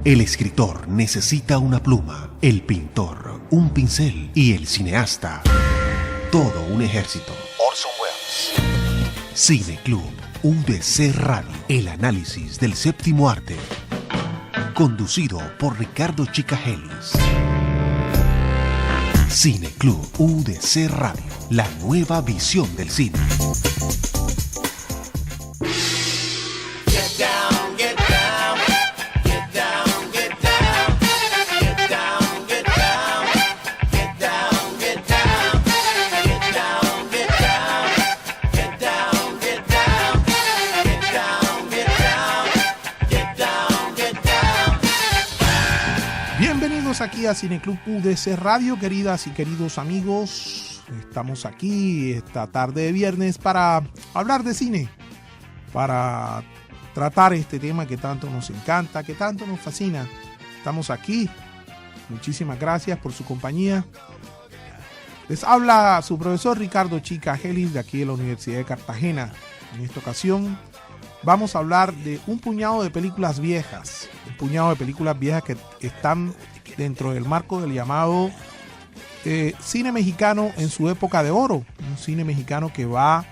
El escritor necesita una pluma, el pintor un pincel y el cineasta todo un ejército. Orson Welles. Cine Club UDC Radio. El análisis del séptimo arte. Conducido por Ricardo Chicagelis. Cine Club UDC Radio. La nueva visión del cine. Aquí a Cine Club UDC Radio, queridas y queridos amigos. Estamos aquí esta tarde de viernes para hablar de cine, para tratar este tema que tanto nos encanta, que tanto nos fascina. Estamos aquí. Muchísimas gracias por su compañía. Les habla su profesor Ricardo Chicagelis de aquí de la Universidad de Cartagena. En esta ocasión vamos a hablar de un puñado de películas viejas, que están dentro del marco del llamado cine mexicano en su época de oro, un cine mexicano que va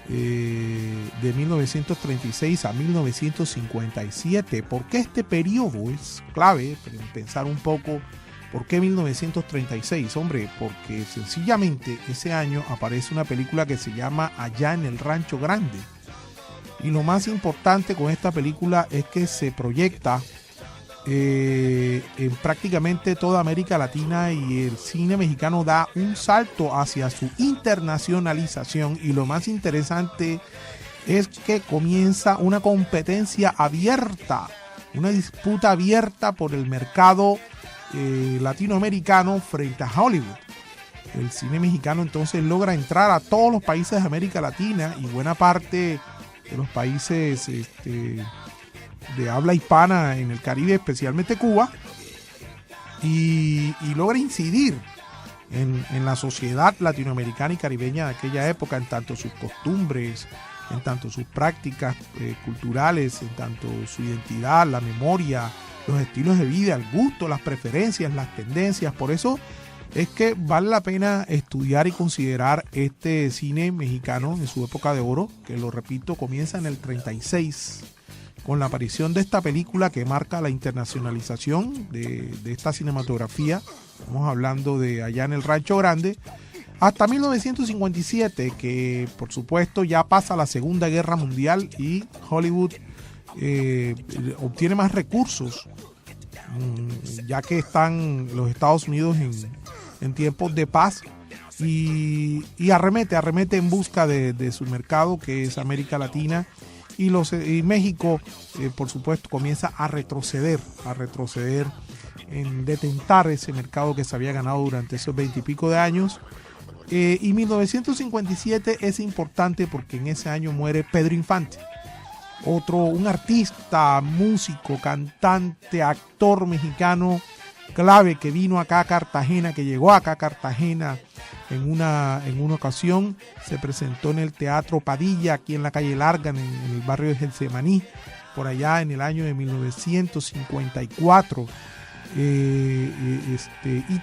de 1936 a 1957. ¿Por qué este periodo es clave? Pensar un poco, ¿por qué 1936? Hombre, porque sencillamente ese año aparece una película que se llama Allá en el Rancho Grande. Y lo más importante con esta película es que se proyecta en prácticamente toda América Latina y el cine mexicano da un salto hacia su internacionalización, y lo más interesante es que comienza una competencia abierta, una disputa abierta por el mercado latinoamericano frente a Hollywood. El cine mexicano entonces logra entrar a todos los países de América Latina y buena parte de los países de habla hispana en el Caribe, especialmente Cuba, y logra incidir en la sociedad latinoamericana y caribeña de aquella época, en tanto sus costumbres, en tanto sus prácticas culturales, en tanto su identidad, la memoria, los estilos de vida, el gusto, las preferencias, las tendencias. Por eso es que vale la pena estudiar y considerar este cine mexicano en su época de oro, que, lo repito, comienza en el 36 con la aparición de esta película que marca la internacionalización de esta cinematografía. Estamos hablando de Allá en el Rancho Grande, hasta 1957, que por supuesto ya pasa la Segunda Guerra Mundial y Hollywood obtiene más recursos, ya que están los Estados Unidos en tiempos de paz, y arremete en busca de su mercado, que es América Latina. Y México, por supuesto, comienza a retroceder en detentar ese mercado que se había ganado durante esos 20 y pico de años. Y 1957 es importante porque en ese año muere Pedro Infante, un artista, músico, cantante, actor mexicano clave, que vino acá a Cartagena, que llegó acá a Cartagena en una ocasión. Se presentó en el Teatro Padilla, aquí en la calle Larga, en el barrio de Getsemaní, por allá en el año de 1954. Y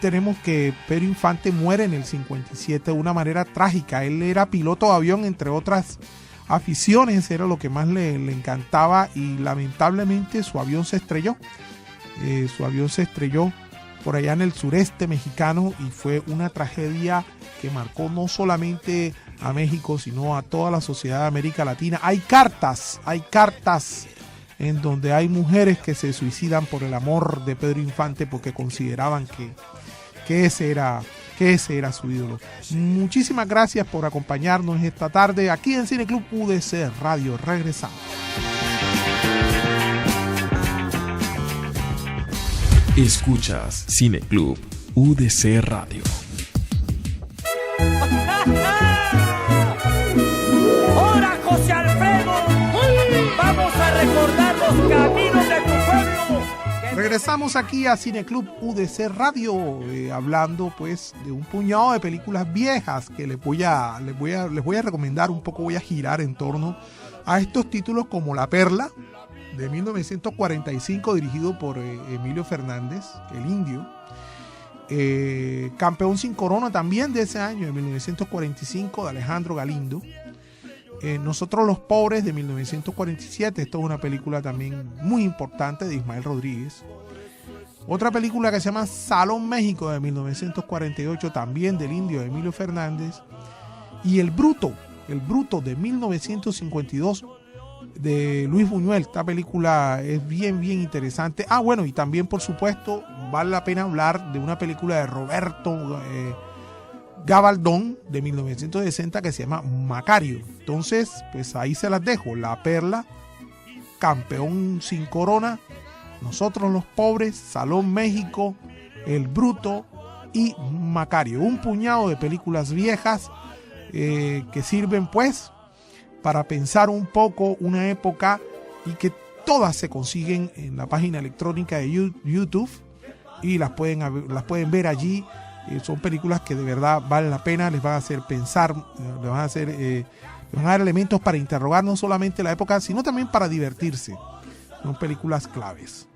tenemos que Pedro Infante muere en el 57 de una manera trágica. Él era piloto de avión, entre otras aficiones, era lo que más le encantaba, y lamentablemente su avión se estrelló. Por allá en el sureste mexicano, y fue una tragedia que marcó no solamente a México, sino a toda la sociedad de América Latina. Hay cartas en donde hay mujeres que se suicidan por el amor de Pedro Infante, porque consideraban que ese era su ídolo. Muchísimas gracias por acompañarnos esta tarde aquí en Cine Club UDC Radio. Regresamos. Escuchas Cine Club UDC Radio. ¡Hola, José Alfredo! ¡Vamos a recordar los caminos de tu pueblo! Regresamos aquí a Cine Club UDC Radio, hablando pues de un puñado de películas viejas que les voy a recomendar un poco. Voy a girar en torno a estos títulos como La Perla, de 1945, dirigido por Emilio Fernández, el Indio. Campeón sin corona también de ese año, de 1945, de Alejandro Galindo. Nosotros los pobres, de 1947. Esto es una película también muy importante de Ismael Rodríguez. Otra película que se llama Salón México, de 1948, también del Indio, de Emilio Fernández. Y El Bruto de 1952, de Luis Buñuel. Esta película es bien interesante. Bueno, y también, por supuesto, vale la pena hablar de una película de Roberto Gabaldón, de 1960, que se llama Macario. Entonces, pues ahí se las dejo. La Perla, Campeón sin corona, Nosotros los pobres, Salón México, El Bruto y Macario. Un puñado de películas viejas que sirven pues para pensar un poco una época, y que todas se consiguen en la página electrónica de YouTube y las pueden ver allí. Son películas que de verdad valen la pena, les van a hacer pensar, les van a dar elementos para interrogar no solamente la época, sino también para divertirse. Son películas claves.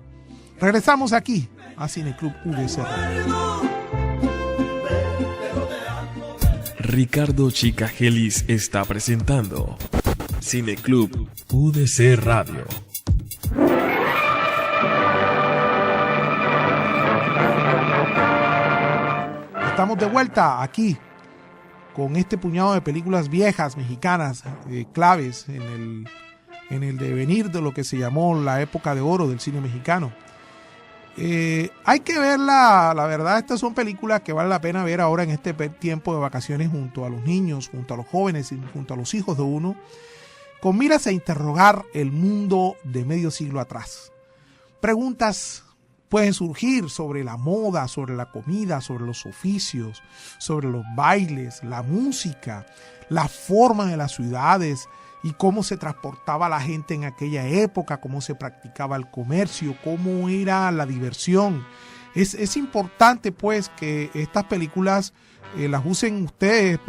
Regresamos aquí a Cineclub UDC Radio. Ricardo Chicagelis está presentando Cineclub UDC Radio. Estamos de vuelta aquí con este puñado de películas viejas mexicanas, claves en el devenir de lo que se llamó la época de oro del cine mexicano. Hay que verla, la verdad, estas son películas que vale la pena ver ahora en este tiempo de vacaciones, junto a los niños, junto a los jóvenes y junto a los hijos de uno, con miras a interrogar el mundo de medio siglo atrás. Preguntas pueden surgir sobre la moda, sobre la comida, sobre los oficios, sobre los bailes, la música, la forma de las ciudades y cómo se transportaba la gente en aquella época, cómo se practicaba el comercio, cómo era la diversión. Es importante pues que estas películas las usen ustedes,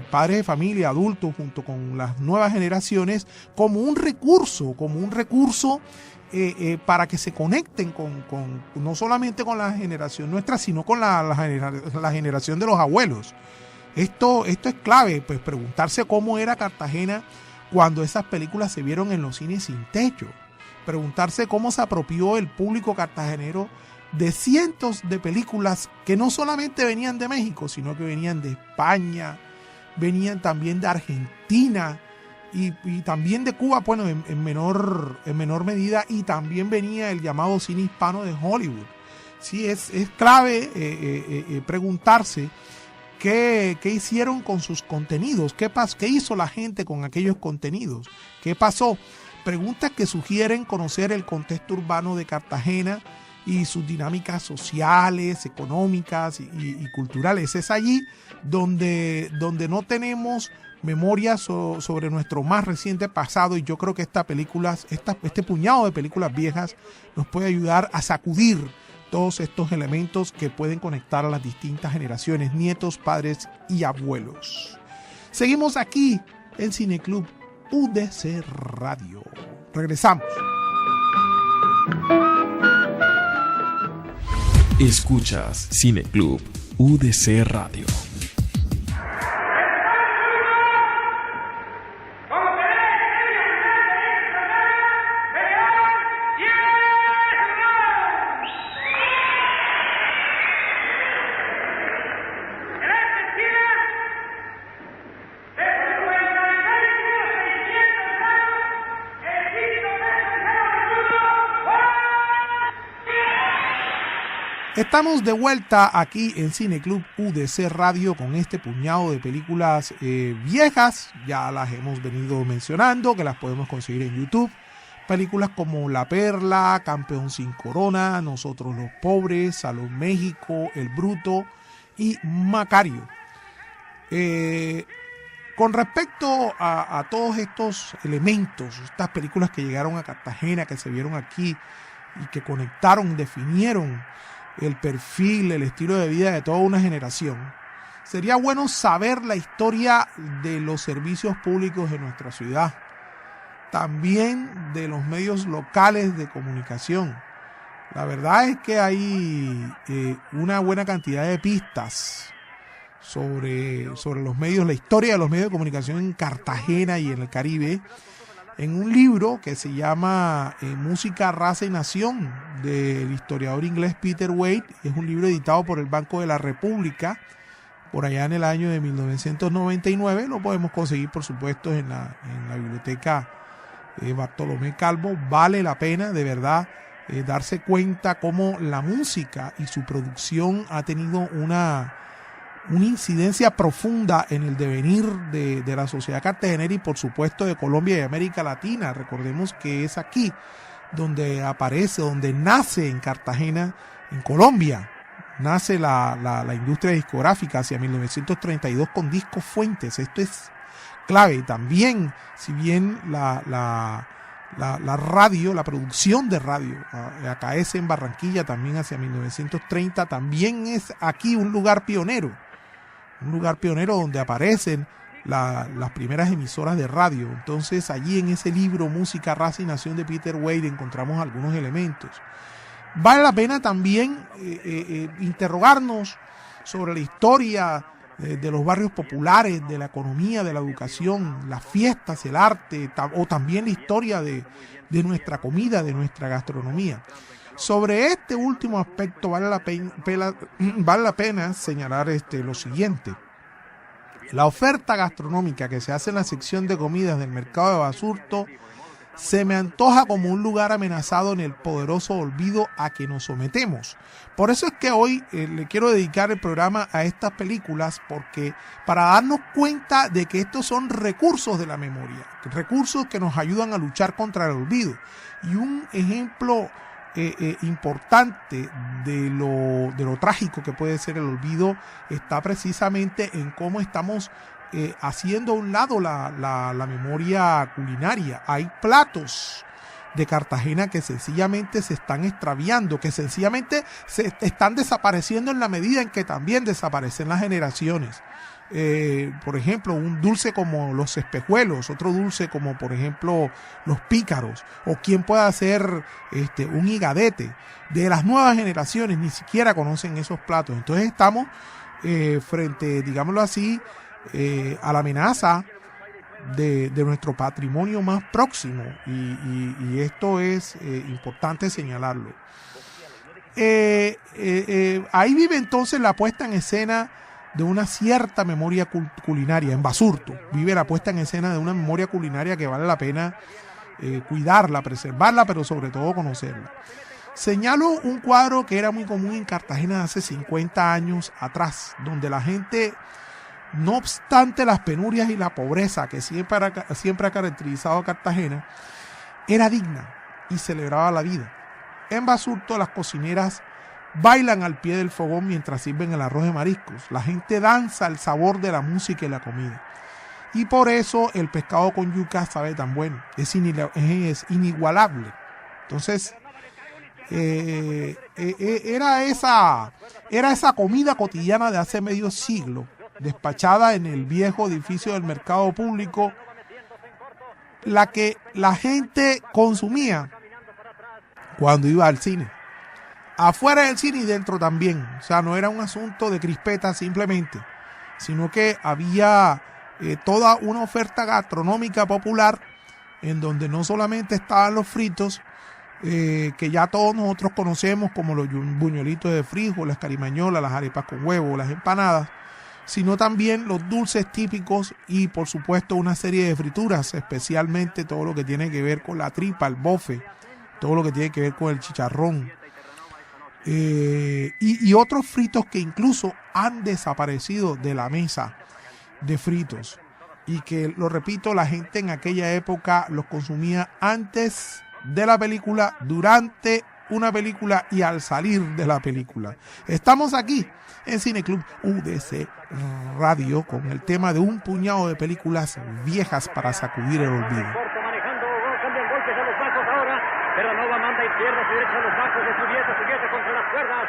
padres de familia, adultos, junto con las nuevas generaciones, como un recurso para que se conecten con no solamente con la generación nuestra, sino con la generación de los abuelos. Esto es clave, pues preguntarse cómo era Cartagena cuando esas películas se vieron en los cines sin techo. Preguntarse cómo se apropió el público cartagenero de cientos de películas que no solamente venían de México, sino que venían de España, venían también de Argentina y también de Cuba, bueno, en menor medida, y también venía el llamado cine hispano de Hollywood. Sí, es clave preguntarse ¿qué hicieron con sus contenidos? ¿Qué hizo la gente con aquellos contenidos? ¿Qué pasó? Preguntas que sugieren conocer el contexto urbano de Cartagena y sus dinámicas sociales, económicas y culturales. Es allí donde no tenemos memoria sobre nuestro más reciente pasado, y yo creo que este puñado de películas viejas nos puede ayudar a sacudir todos estos elementos que pueden conectar a las distintas generaciones, nietos, padres y abuelos. Seguimos aquí en Cineclub UDC Radio. Regresamos. Escuchas Cineclub UDC Radio. Estamos de vuelta aquí en Cineclub UDC Radio con este puñado de películas viejas. Ya las hemos venido mencionando, que las podemos conseguir en YouTube. Películas como La Perla, Campeón sin corona, Nosotros los pobres, Salón México, El Bruto y Macario. Con respecto a todos estos elementos, estas películas que llegaron a Cartagena, que se vieron aquí y que conectaron, definieron el perfil, el estilo de vida de toda una generación, sería bueno saber la historia de los servicios públicos de nuestra ciudad. también de los medios locales de comunicación. La verdad es que hay una buena cantidad de pistas sobre los medios, la historia de los medios de comunicación en Cartagena y en el Caribe, en un libro que se llama Música, Raza y Nación, del historiador inglés Peter Wade. Es un libro editado por el Banco de la República por allá en el año de 1999. Lo podemos conseguir, por supuesto, en la biblioteca Bartolomé Calvo. Vale la pena, de verdad, darse cuenta cómo la música y su producción ha tenido una incidencia profunda en el devenir de la sociedad cartagenera y, por supuesto, de Colombia y América Latina. Recordemos que es aquí donde aparece, donde nace en Cartagena, en Colombia, nace la industria discográfica hacia 1932 con Discos Fuentes. Esto es clave. También, si bien la radio, la producción de radio acaece en Barranquilla también hacia 1930, también es aquí un lugar pionero donde aparecen las primeras emisoras de radio. Entonces, allí en ese libro Música, Raza y Nación de Peter Wade encontramos algunos elementos. Vale la pena también interrogarnos sobre la historia de los barrios populares, de la economía, de la educación, las fiestas, el arte, o también la historia de nuestra comida, de nuestra gastronomía. Sobre este último aspecto vale la pena señalar lo siguiente. La oferta gastronómica que se hace en la sección de comidas del mercado de Basurto se me antoja como un lugar amenazado en el poderoso olvido a que nos sometemos. Por eso es que hoy le quiero dedicar el programa a estas películas, porque para darnos cuenta de que estos son recursos de la memoria, recursos que nos ayudan a luchar contra el olvido. Y un ejemplo importante de lo trágico que puede ser el olvido está precisamente en cómo estamos haciendo a un lado la memoria culinaria. Hay platos de Cartagena que sencillamente se están extraviando, que sencillamente se están desapareciendo en la medida en que también desaparecen las generaciones. Por ejemplo, un dulce como los espejuelos, otro dulce como, por ejemplo, los pícaros, o quien pueda hacer un higadete. De las nuevas generaciones ni siquiera conocen esos platos. Entonces estamos frente, digámoslo así, a la amenaza de nuestro patrimonio más próximo, y esto es importante señalarlo. Ahí vive entonces la puesta en escena de una cierta memoria culinaria. En Basurto vive la puesta en escena de una memoria culinaria que vale la pena cuidarla, preservarla, pero sobre todo conocerla. Señalo un cuadro que era muy común en Cartagena hace 50 años atrás, donde la gente, no obstante las penurias y la pobreza que siempre ha caracterizado a Cartagena, era digna y celebraba la vida. En Basurto las cocineras bailan al pie del fogón mientras sirven el arroz de mariscos. La gente danza al sabor de la música y la comida. Y por eso el pescado con yuca sabe tan bueno. Es inigualable. Entonces, era esa comida cotidiana de hace medio siglo, despachada en el viejo edificio del mercado público, la que la gente consumía cuando iba al cine. Afuera del cine y dentro también. O sea, no era un asunto de crispeta simplemente, sino que había toda una oferta gastronómica popular en donde no solamente estaban los fritos, que ya todos nosotros conocemos, como los buñuelitos de frijol, las carimañolas, las arepas con huevo, las empanadas, sino también los dulces típicos y, por supuesto, una serie de frituras, especialmente todo lo que tiene que ver con la tripa, el bofe, todo lo que tiene que ver con el chicharrón. Y otros fritos que incluso han desaparecido de la mesa de fritos, y que, lo repito, la gente en aquella época los consumía antes de la película, durante una película y al salir de la película. Estamos aquí en Cineclub UDC Radio con el tema de un puñado de películas viejas para sacudir el olvido. Terranova manda izquierda, derecha, los bajos, subiese contra las cuerdas.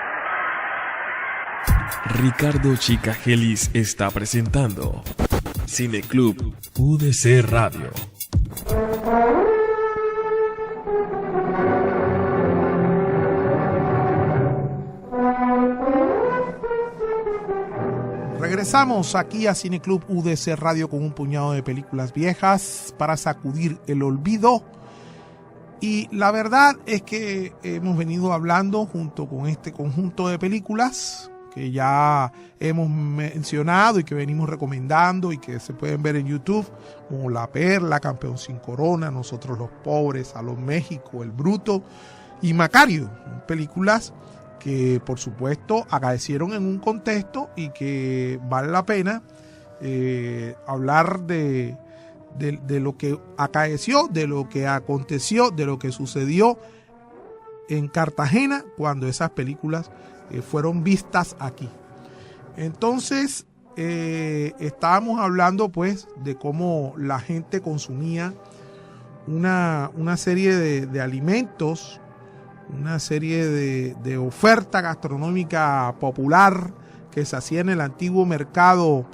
Ricardo Chicagelis está presentando Cineclub UDC Radio. Regresamos aquí a Cine Club UDC Radio con un puñado de películas viejas para sacudir el olvido. Y la verdad es que hemos venido hablando junto con este conjunto de películas que ya hemos mencionado y que venimos recomendando y que se pueden ver en YouTube, como La Perla, Campeón sin Corona, Nosotros los Pobres, Salón México, El Bruto y Macario, películas que por supuesto acaecieron en un contexto y que vale la pena hablar de lo que acaeció, de lo que aconteció, de lo que sucedió en Cartagena cuando esas películas fueron vistas aquí. Entonces estábamos hablando pues de cómo la gente consumía una serie de alimentos, una serie de oferta gastronómica popular que se hacía en el antiguo mercado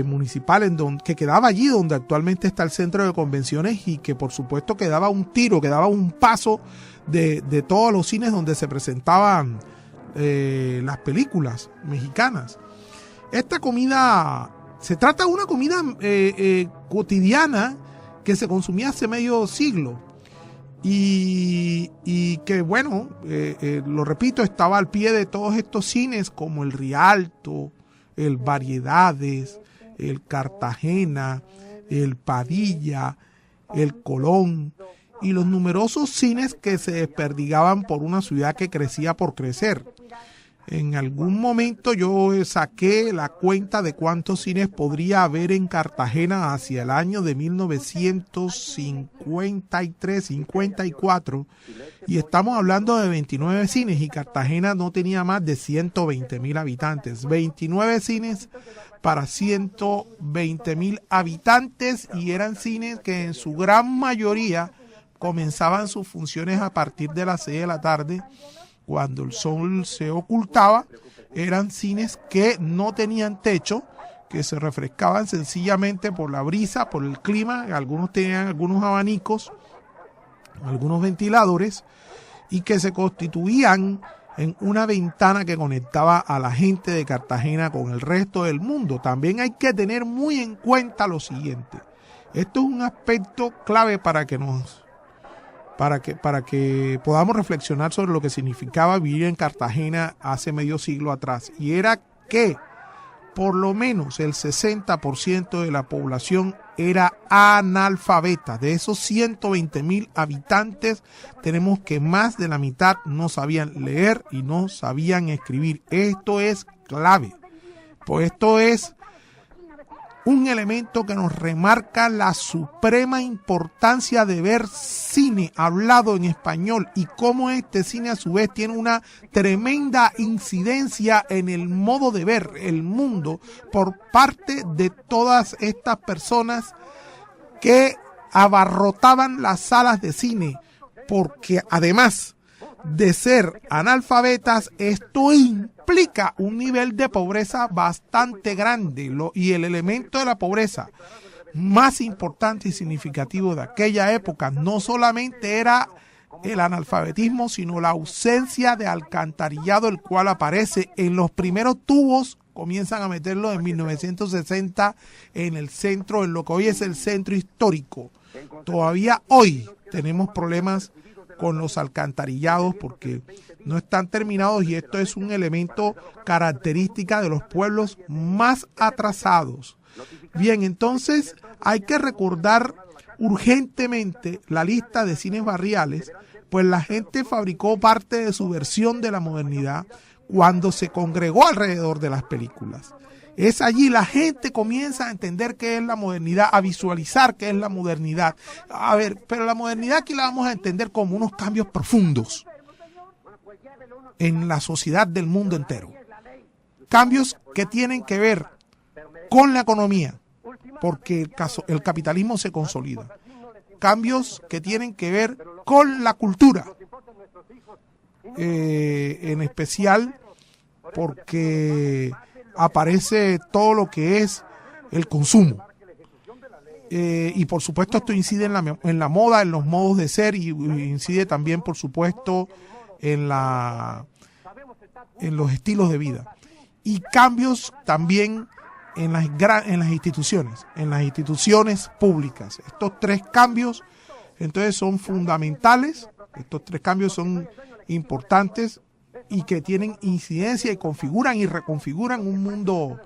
municipal, que quedaba allí donde actualmente está el centro de convenciones, y que por supuesto quedaba un paso de todos los cines donde se presentaban las películas mexicanas. Esta comida se trata de una comida cotidiana que se consumía hace medio siglo y que bueno, lo repito, estaba al pie de todos estos cines como el Rialto, el Variedades, el Cartagena, el Padilla, el Colón y los numerosos cines que se desperdigaban por una ciudad que crecía por crecer. En algún momento yo saqué la cuenta de cuántos cines podría haber en Cartagena hacia el año de 1953-54, y estamos hablando de 29 cines, y Cartagena no tenía más de 120,000 habitantes. 29 cines para 120,000 habitantes, y eran cines que en su gran mayoría comenzaban sus funciones a partir de las 6 de la tarde, cuando el sol se ocultaba. Eran cines que no tenían techo, que se refrescaban sencillamente por la brisa, por el clima. Algunos tenían algunos abanicos, algunos ventiladores, y que se constituían en una ventana que conectaba a la gente de Cartagena con el resto del mundo. También hay que tener muy en cuenta lo siguiente. Esto es un aspecto clave para que podamos reflexionar sobre lo que significaba vivir en Cartagena hace medio siglo atrás. Y era que por lo menos el 60% de la población era analfabeta. De esos 120,000 habitantes, tenemos que más de la mitad no sabían leer y no sabían escribir. Esto es clave, pues esto es un elemento que nos remarca la suprema importancia de ver cine hablado en español, y cómo este cine a su vez tiene una tremenda incidencia en el modo de ver el mundo por parte de todas estas personas que abarrotaban las salas de cine, porque además de ser analfabetas, esto implica un nivel de pobreza bastante grande, y el elemento de la pobreza más importante y significativo de aquella época no solamente era el analfabetismo, sino la ausencia de alcantarillado, el cual aparece en los primeros tubos. Comienzan a meterlo en 1960 en el centro, en lo que hoy es el centro histórico. Todavía hoy tenemos problemas con los alcantarillados porque no están terminados, y esto es un elemento característica de los pueblos más atrasados. Bien, entonces hay que recordar urgentemente la lista de cines barriales, pues la gente fabricó parte de su versión de la modernidad cuando se congregó alrededor de las películas. Es allí la gente comienza a entender qué es la modernidad, a visualizar qué es la modernidad. A ver, pero la modernidad aquí la vamos a entender como unos cambios profundos en la sociedad del mundo entero. Cambios que tienen que ver con la economía, porque el capitalismo se consolida. Cambios que tienen que ver con la cultura, en especial porque aparece todo lo que es el consumo. Y por supuesto esto incide en la moda, en los modos de ser, y incide también por supuesto en los estilos de vida. Y cambios también en las instituciones públicas. Estos tres cambios entonces son fundamentales, estos tres cambios son importantes y que tienen incidencia y configuran y reconfiguran un mundo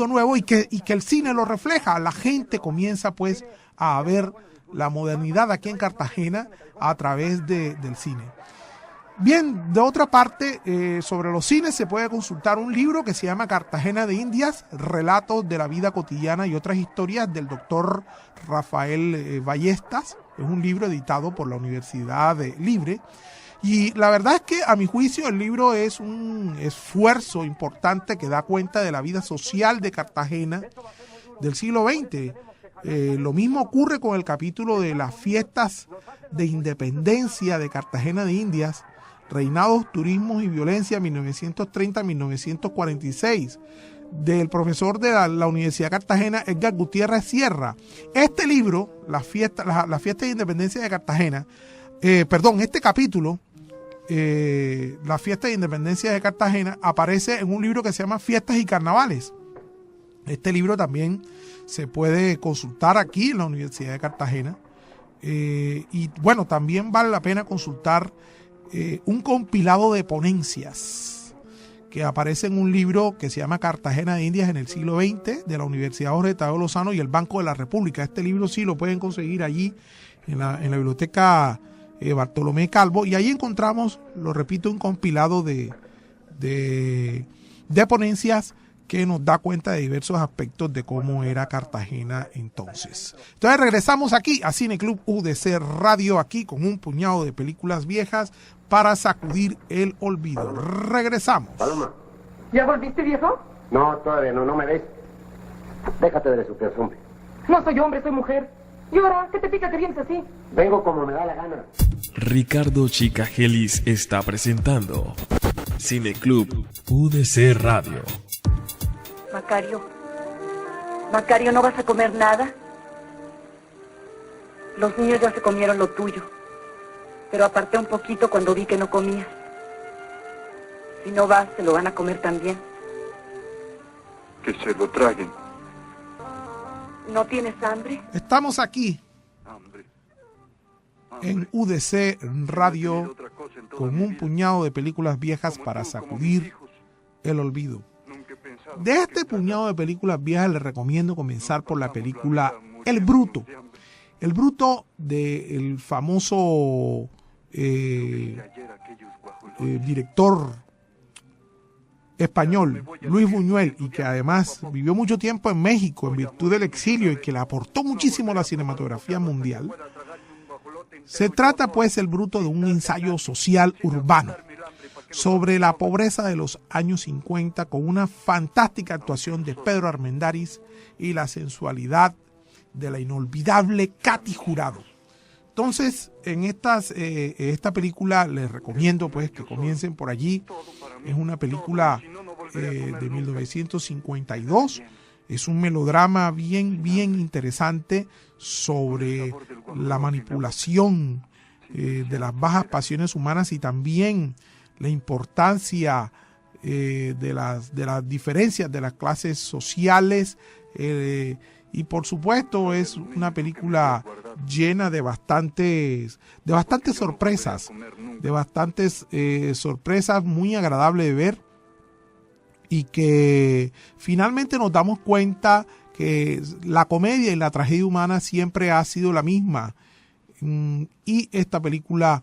nuevo y que el cine lo refleja. La gente comienza pues a ver la modernidad aquí en Cartagena a través del cine. Bien, de otra parte, sobre los cines se puede consultar un libro que se llama Cartagena de Indias, relatos de la vida cotidiana y otras historias del doctor Rafael Ballestas. Es un libro editado por la Universidad Libre. Y la verdad es que a mi juicio el libro es un esfuerzo importante que da cuenta de la vida social de Cartagena del siglo XX. Lo mismo ocurre con el capítulo de las fiestas de independencia de Cartagena de Indias, reinados, turismos y violencia 1930-1946, del profesor de la Universidad de Cartagena, Edgar Gutiérrez Sierra. Este libro, las fiestas de independencia de Cartagena, este capítulo, la fiesta de independencia de Cartagena, aparece en un libro que se llama Fiestas y Carnavales. Este libro también se puede consultar aquí en la Universidad de Cartagena. Y bueno, también vale la pena consultar un compilado de ponencias que aparece en un libro que se llama Cartagena de Indias en el siglo XX, de la Universidad Jorge Tadeo Lozano y el Banco de la República. Este libro sí lo pueden conseguir allí en la biblioteca Bartolomé Calvo, y ahí encontramos, lo repito, un compilado de ponencias que nos da cuenta de diversos aspectos de cómo era Cartagena entonces. Entonces regresamos aquí a Cine Club UDC Radio, aquí con un puñado de películas viejas para sacudir el olvido. Paloma. Regresamos. Paloma. ¿Ya volviste, viejo? No, todavía no me ves. Déjate de eso, hombre. No soy hombre, soy mujer. ¿Y ahora qué te pica que vienes así? Vengo como me da la gana. Ricardo Chicagelis está presentando Cine Club UDC Radio. Macario, ¿no vas a comer nada? Los niños ya se comieron lo tuyo, pero aparté un poquito cuando vi que no comías. Si no vas, se lo van a comer también. Que se lo traguen. ¿No tienes hambre? Estamos aquí en UDC Radio con un puñado de películas viejas para sacudir el olvido. De este puñado de películas viejas les recomiendo comenzar por la película El Bruto. El Bruto del famoso director español Luis Buñuel, y que además vivió mucho tiempo en México en virtud del exilio y que le aportó muchísimo a la cinematografía mundial. Se trata pues El Bruto de un ensayo social urbano sobre la pobreza de los años 50, con una fantástica actuación de Pedro Armendáriz y la sensualidad de la inolvidable Katy Jurado. Entonces, en esta película les recomiendo pues que comiencen por allí. Es una película de 1952. Es un melodrama bien interesante sobre la manipulación de las bajas pasiones humanas y también la importancia de las diferencias de las clases sociales, y por supuesto es una película llena de bastantes sorpresas, muy agradable de ver, y que finalmente nos damos cuenta que la comedia y la tragedia humana siempre ha sido la misma, y esta película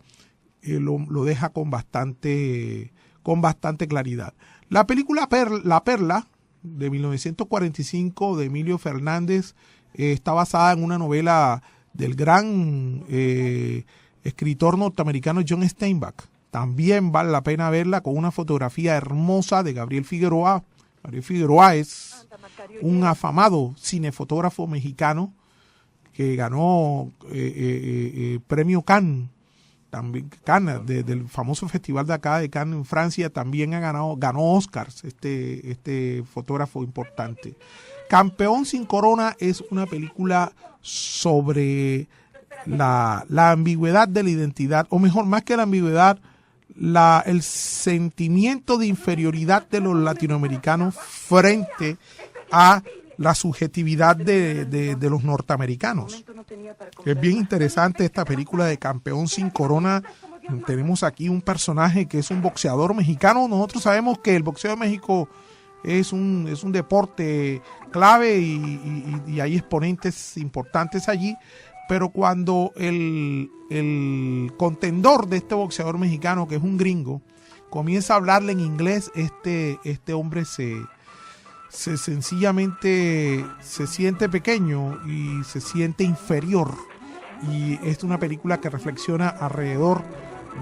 lo deja con bastante claridad. La película La Perla, de 1945, de Emilio Fernández, está basada en una novela del gran escritor norteamericano John Steinbeck. También vale la pena verla, con una fotografía hermosa de Gabriel Figueroa. Gabriel Figueroa es un afamado cinefotógrafo mexicano que ganó premio Cannes, también Cannes, del famoso festival de acá de Cannes en Francia. También ganó Oscars este fotógrafo importante. Campeón sin corona es una película sobre la ambigüedad de la identidad, o mejor, más que la ambigüedad, el sentimiento de inferioridad de los latinoamericanos frente a la subjetividad de los norteamericanos. Es bien interesante esta película de Campeón sin Corona. Tenemos aquí un personaje que es un boxeador mexicano. Nosotros sabemos que el boxeo de México es un deporte clave y hay exponentes importantes allí, pero cuando el contendor de este boxeador mexicano, que es un gringo, comienza a hablarle en inglés, este hombre sencillamente se siente pequeño y se siente inferior, y es una película que reflexiona alrededor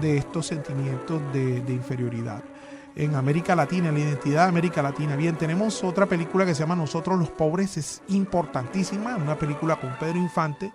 de estos sentimientos de inferioridad en América Latina, en la identidad de América Latina. Bien, tenemos otra película que se llama Nosotros los Pobres, es importantísima, una película con Pedro Infante,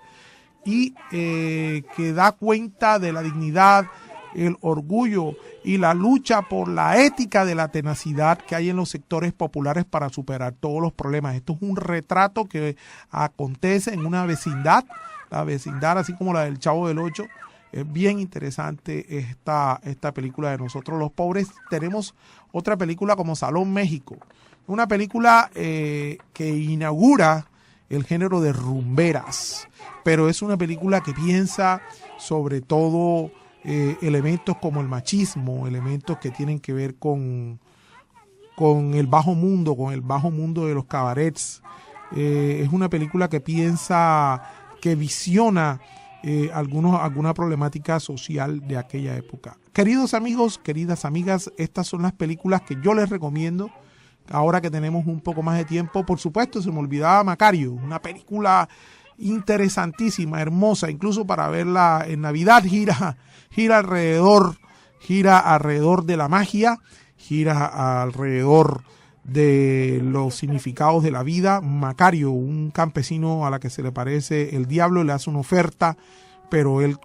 y que da cuenta de la dignidad, el orgullo y la lucha por la ética de la tenacidad que hay en los sectores populares para superar todos los problemas. Esto es un retrato que acontece en una vecindad, la vecindad así como la del Chavo del Ocho. Es bien interesante esta película de Nosotros los Pobres. Tenemos otra película como Salón México, una película que inaugura el género de rumberas, pero es una película que piensa sobre todo elementos como el machismo, elementos que tienen que ver con el bajo mundo, de los cabarets. Es una película que piensa, que visiona alguna problemática social de aquella época. Queridos amigos, queridas amigas, estas son las películas que yo les recomiendo ahora que tenemos un poco más de tiempo. Por supuesto, se me olvidaba Macario, una película interesantísima, hermosa, incluso para verla en Navidad. Gira alrededor de la magia, gira alrededor de los significados de la vida. Macario, un campesino a la que se le parece el diablo, le hace una oferta, pero él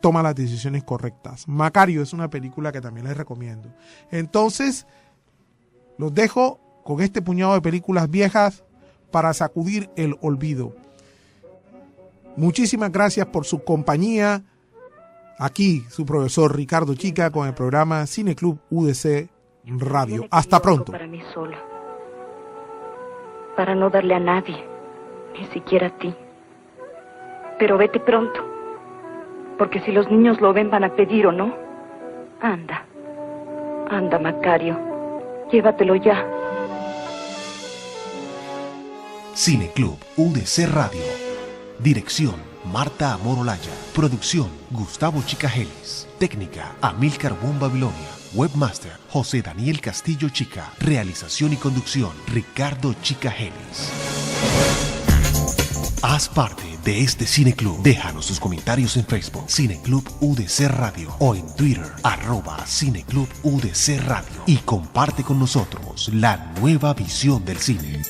toma las decisiones correctas. Macario es una película que también les recomiendo. Entonces, los dejo con este puñado de películas viejas para sacudir el olvido. Muchísimas gracias por su compañía. Aquí su profesor Ricardo Chica con el programa Cine Club UDC Radio. Hasta pronto. Para mí sola, para no darle a nadie, ni siquiera a ti. Pero vete pronto, porque si los niños lo ven van a pedir, ¿o no? Anda, Macario, llévatelo ya. Cine Club UDC Radio. Dirección: Marta Amor Olaya. Producción: Gustavo Chicagelis. Técnica: Amílcar Bon Babilonia. Webmaster: José Daniel Castillo Chica. Realización y conducción: Ricardo Chicagelis. Haz parte de este Cine Club. Déjanos sus comentarios en Facebook, Cine Club UDC Radio, o en Twitter, @Cine Club UDC Radio. Y comparte con nosotros la nueva visión del cine.